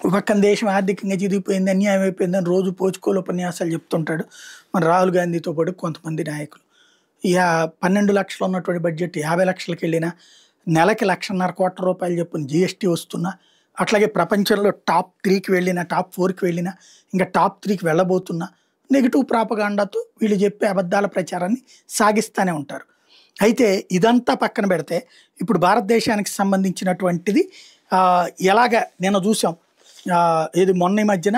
ఒక పక్కన దేశం ఆర్థికంగా చిరిగిపోయింది, అన్యాయం అయిపోయిందని రోజు పోచుకోలు ఉపన్యాసాలు చెప్తుంటాడు మన రాహుల్ గాంధీతో పాటు కొంతమంది నాయకులు. ఇక 12 లక్షలు ఉన్నటువంటి బడ్జెట్ 50 లక్షలకి వెళ్ళినా, నెలకి 1,50,000 చొప్పున జీఎస్టీ వస్తున్నా, అట్లాగే ప్రపంచంలో టాప్ 3కి వెళ్ళినా, టాప్ 4కి వెళ్ళినా, ఇంకా టాప్ 3కి వెళ్ళబోతున్నా నెగిటివ్ ప్రాపగాండాతో వీళ్ళు చెప్పే అబద్ధాల ప్రచారాన్ని సాగిస్తూనే ఉంటారు. అయితే ఇదంతా పక్కన పెడితే ఇప్పుడు భారతదేశానికి సంబంధించినటువంటిది ఎలాగ నిన్న చూసాం. ఇది మొన్న ఈ మధ్యన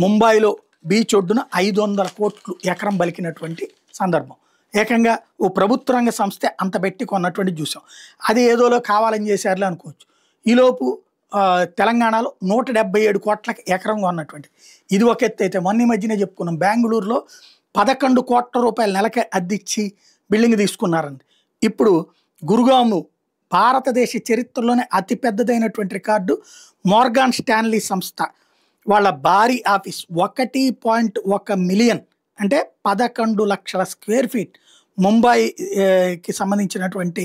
ముంబైలో బీచ్ ఒడ్డున 500 కోట్లు ఎకరం బలికినటువంటి సందర్భం. ఏకంగా ఓ ప్రభుత్వ రంగ సంస్థ అంత పెట్టి కొన్నటువంటి చూసాం. అది ఏదోలో కావాలని చేశారులే అనుకోవచ్చు. ఈలోపు తెలంగాణలో 177 కోట్లకి ఎకరం కొన్నటువంటి ఇది ఒక ఎత్తు అయితే, మొన్న ఈ మధ్యనే చెప్పుకున్నాం బెంగళూరులో 11 కోట్ల రూపాయల నెలకి అద్దిచ్చి బిల్డింగ్ తీసుకున్నారండి. ఇప్పుడు గురుగాము భారతదేశ చరిత్రలోనే అతిపెద్దదైనటువంటి రికార్డు మోర్గాన్ స్టాన్లీ సంస్థ వాళ్ళ భారీ ఆఫీస్ 1.1 మిలియన్ అంటే 11 లక్షల స్క్వేర్ ఫీట్ ముంబైకి సంబంధించినటువంటి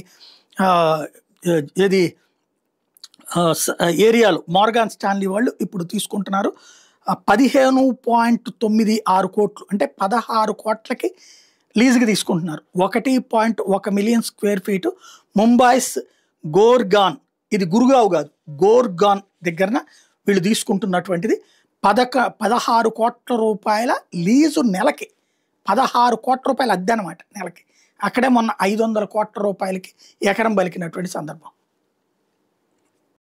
ఏది ఏరియాలు మోర్గాన్ స్టాన్లీ వాళ్ళు ఇప్పుడు తీసుకుంటున్నారు. 15.96 కోట్లు అంటే 16 కోట్లకి లీజుకి తీసుకుంటున్నారు. 1.1 మిలియన్ స్క్వేర్ ఫీటు ముంబైస్ గోర్గాన్, ఇది గురుగావ్ కాదు గోర్గాన్ దగ్గరన వీళ్ళు తీసుకుంటున్నటువంటిది 16 కోట్ల రూపాయల లీజు నెలకి, 16 కోట్ల రూపాయల అద్దె అనమాట నెలకి. అక్కడే మొన్న 500 కోట్ల రూపాయలకి ఎకరం బలికినటువంటి సందర్భం.